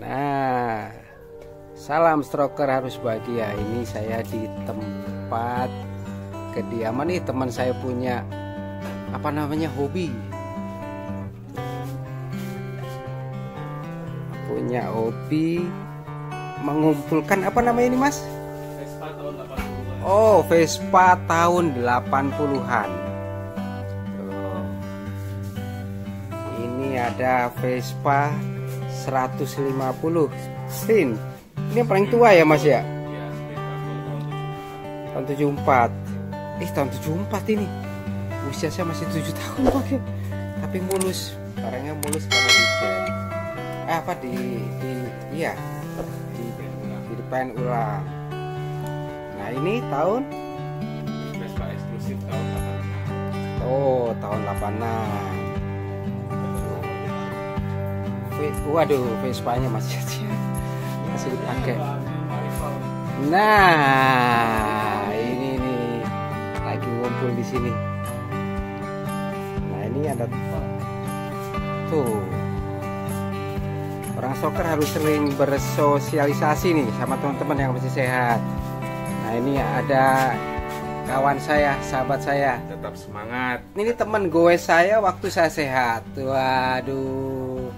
Nah, salam stroker harus bahagia. Ini saya di tempat kediaman nih, teman saya punya hobi. Punya hobi mengumpulkan ini, Mas? Vespa tahun 80-an. Oh, Vespa tahun 80-an. Ini ada Vespa 150 Sin. Ini yang paling tua ya, Mas ya? Iya, Tahun 74. Tahun 74 ini. Usia saya masih 7 tahun pakai. Tapi mulus. Barangnya mulus karena di depan ulang. Nah, ini tahun Vespa eksklusif tahun 86. Oh, tahun 86. Waduh, Vespa-nya masih dipakai. Nah, ini nih lagi ngumpul di sini. Nah, ini ada tuh. Orang stroker harus sering bersosialisasi nih sama teman-teman yang masih sehat. Nah, ini ada kawan saya, sahabat saya. Tetap semangat. Ini teman goes saya waktu saya sehat. Waduh.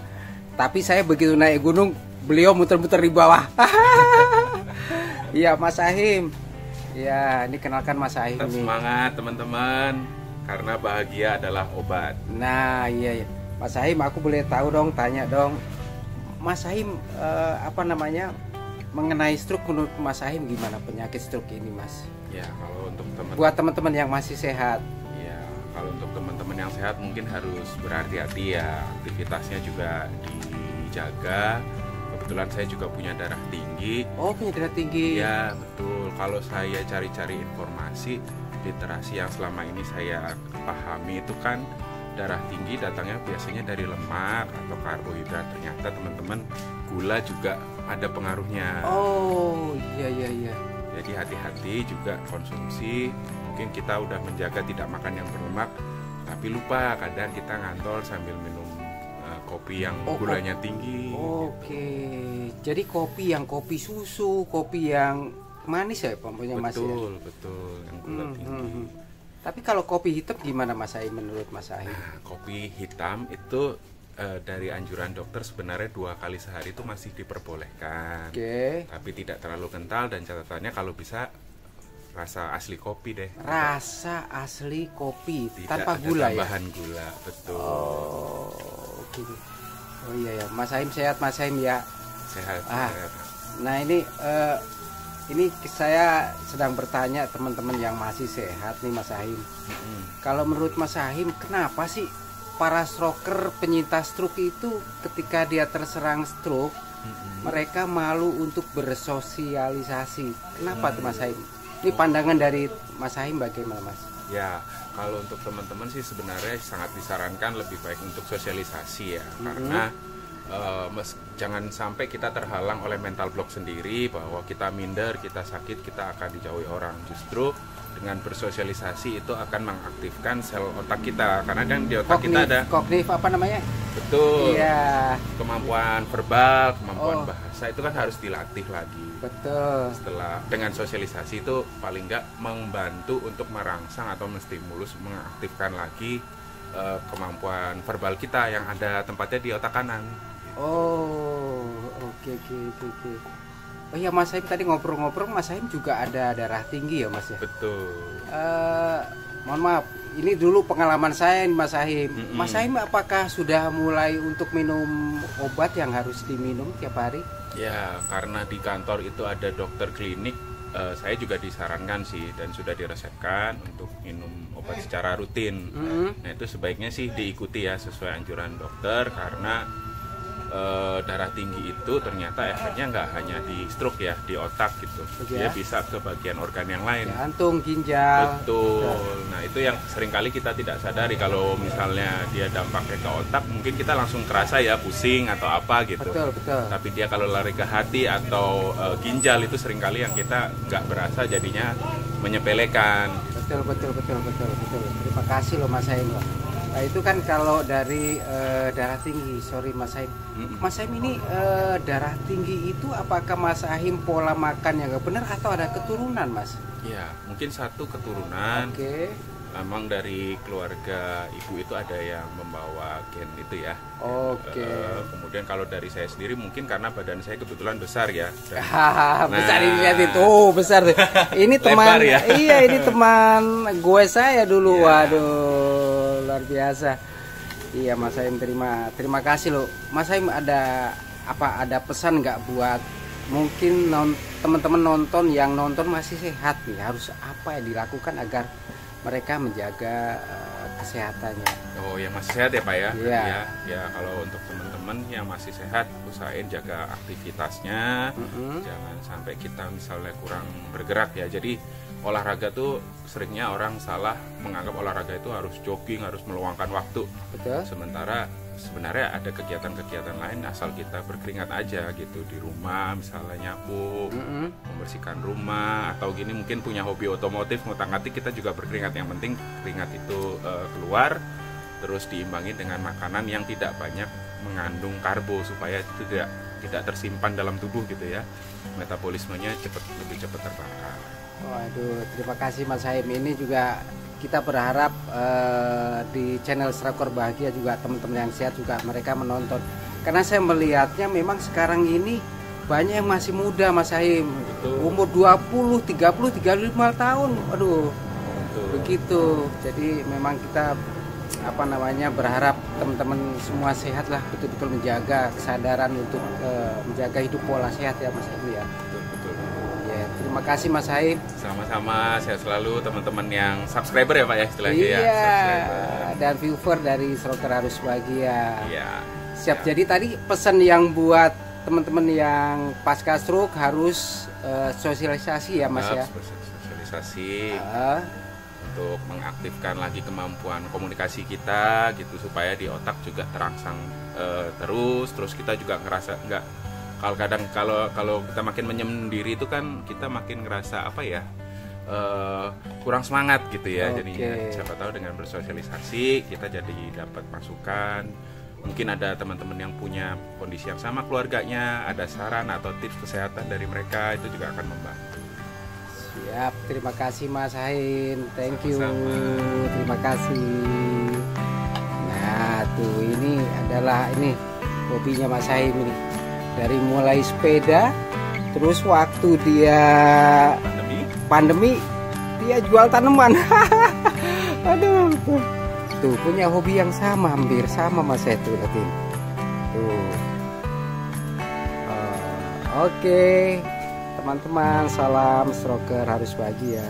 Tapi saya begitu naik gunung, beliau muter-muter di bawah. Iya, Mas Ahim. Ya, ini kenalkan Mas Ahim. Tetap semangat teman-teman, karena bahagia adalah obat. Nah, iya. Mas Ahim, aku boleh tahu dong, tanya dong. Mas Ahim, mengenai stroke, menurut Mas Ahim gimana penyakit stroke ini, Mas? Ya, kalau untuk teman-teman. Buat teman-teman yang masih sehat. Ya, kalau untuk teman-teman yang sehat mungkin harus berhati-hati ya. Aktivitasnya juga dijaga. Kebetulan saya juga punya darah tinggi. Oh, punya darah tinggi. Ya, betul. Kalau saya cari-cari informasi, literasi yang selama ini saya pahami itu kan darah tinggi datangnya biasanya dari lemak atau karbohidrat. Ternyata teman-teman, gula juga ada pengaruhnya. Oh, iya. Jadi hati-hati juga konsumsi. Mungkin kita udah menjaga tidak makan yang berlemak, tapi lupa kadang kita ngantol sambil minum kopi yang gulanya tinggi. Oke. Jadi kopi susu, kopi yang manis ya, pokoknya, Mas ya? Betul, yang gula tinggi. Tapi kalau kopi hitam gimana, Mas Ahim, menurut Mas Ahim? Nah, kopi hitam itu dari anjuran dokter sebenarnya 2 kali sehari itu masih diperbolehkan. Oke. Tapi tidak terlalu kental, dan catatannya kalau bisa rasa asli kopi deh. Rasa asli kopi, Tidak tanpa ada gula tambahan gula, betul. Oh, gitu. Oh iya ya, Mas Ahim sehat, Mas Ahim ya. Sehat. Nah, ini saya sedang bertanya teman-teman yang masih sehat nih, Mas Ahim. Kalau menurut Mas Ahim, kenapa sih para stroker penyintas stroke itu ketika dia terserang stroke, mereka malu untuk bersosialisasi? Kenapa tuh, Mas Ahim? Ini pandangan dari Mas Ahim bagaimana, Mas? Ya, kalau untuk teman-teman sih sebenarnya sangat disarankan lebih baik untuk sosialisasi ya, karena jangan sampai kita terhalang oleh mental block sendiri bahwa kita minder, kita sakit, kita akan dijauhi orang. Justru dengan bersosialisasi itu akan mengaktifkan sel otak kita, karena kan di otak kita ada kognitif betul. Iya. Kemampuan verbal, kemampuan bahasa itu kan harus dilatih lagi. Betul. Setelah dengan sosialisasi itu paling nggak membantu untuk merangsang atau menstimulus mengaktifkan lagi kemampuan verbal kita yang ada tempatnya di otak kanan. Oh, oke. Oh iya, Mas Ahim, tadi ngobrol-ngobrol, Mas Ahim juga ada darah tinggi ya, Mas ya? Betul. Mohon maaf, ini dulu pengalaman saya nih, Mas Ahim. Mas Ahim apakah sudah mulai untuk minum obat yang harus diminum tiap hari? Ya, karena di kantor itu ada dokter klinik, saya juga disarankan sih dan sudah diresepkan untuk minum obat secara rutin. Nah, itu sebaiknya sih diikuti ya sesuai anjuran dokter, karena darah tinggi itu ternyata efeknya nggak hanya di stroke ya, di otak gitu. Dia bisa ke bagian organ yang lain. Jantung, ginjal. Betul. Nah, itu yang seringkali kita tidak sadari. Kalau misalnya dia dampaknya ke otak, mungkin kita langsung kerasa ya pusing atau apa gitu. Betul. Tapi dia kalau lari ke hati atau ginjal, itu seringkali yang kita nggak berasa, jadinya menyepelekan. Betul. Terima kasih loh, Mas Ahim loh. Nah, itu kan kalau dari darah tinggi. Sorry Mas Haim. Mas Haim ini darah tinggi itu apakah Mas Haim pola makan yang nggak benar atau ada keturunan Mas? Ya, mungkin satu keturunan. Oke. Memang dari keluarga ibu itu ada yang membawa gen itu ya. Oke. Kemudian kalau dari saya sendiri mungkin karena badan saya kebetulan besar ya. Besar ini lihat itu, besar. Ini teman, ya? Iya ini teman gue saya dulu. Ya. Waduh, luar biasa. Iya Mas Haim, terima kasih loh. Mas Haim ada pesan nggak buat mungkin teman-teman nonton yang nonton masih sehat nih, harus apa yang dilakukan agar mereka menjaga kesehatannya? Oh, yang masih sehat ya Pak ya? Iya. Ya, kalau untuk teman-teman yang masih sehat, usahain jaga aktivitasnya. Jangan sampai kita misalnya kurang bergerak ya. Jadi olahraga tuh seringnya orang salah menganggap olahraga itu harus jogging, harus meluangkan waktu. Betul. Sementara sebenarnya ada kegiatan-kegiatan lain asal kita berkeringat aja gitu di rumah, misalnya nyapu, membersihkan rumah, atau gini mungkin punya hobi otomotif, ngotak-ngatik, kita juga berkeringat. Yang penting keringat itu keluar, terus diimbangi dengan makanan yang tidak banyak mengandung karbo supaya itu tidak tersimpan dalam tubuh gitu ya, metabolismenya lebih cepat terbakar. Waduh, terima kasih Mas Haim. Ini juga kita berharap di channel Strakor Bahagia juga teman-teman yang sehat juga mereka menonton, karena saya melihatnya memang sekarang ini banyak yang masih muda Mas Haim. Betul. Umur 20, 30, 35 tahun. Aduh. Betul. Begitu. Jadi memang kita berharap teman-teman semua sehat lah, betul-betul menjaga kesadaran untuk menjaga hidup pola sehat ya Mas Haim ya. Betul. Ya, terima kasih Mas Haim. Sama-sama, sehat selalu teman-teman yang subscriber ya Pak ya istilahnya ya. Iya, Subscriber. dan viewer dari Strakor Harus Bahagia. Iya. Siap. Ya. Jadi tadi pesan yang buat teman-teman yang pasca stroke harus sosialisasi ya Mas ya. Sosialisasi untuk mengaktifkan lagi kemampuan komunikasi kita gitu, supaya di otak juga terangsang terus kita juga ngerasa nggak, kalau kita makin menyendiri itu kan kita makin ngerasa kurang semangat gitu ya. Jadinya siapa tahu dengan bersosialisasi kita jadi dapat masukan. Mungkin ada teman-teman yang punya kondisi yang sama keluarganya, ada saran atau tips kesehatan dari mereka, itu juga akan membantu. Siap, terima kasih Mas Haim, thank you. Sama-sama. Terima kasih. Nah tuh ini adalah hobinya Mas Haim ini, dari mulai sepeda, terus waktu dia pandemi dia jual tanaman. Aduh, tuh punya hobi yang sama, hampir sama Mas Haim tuh, lihatin. Tuh. Oke. Teman-teman, salam Strakor Harus Bahagia.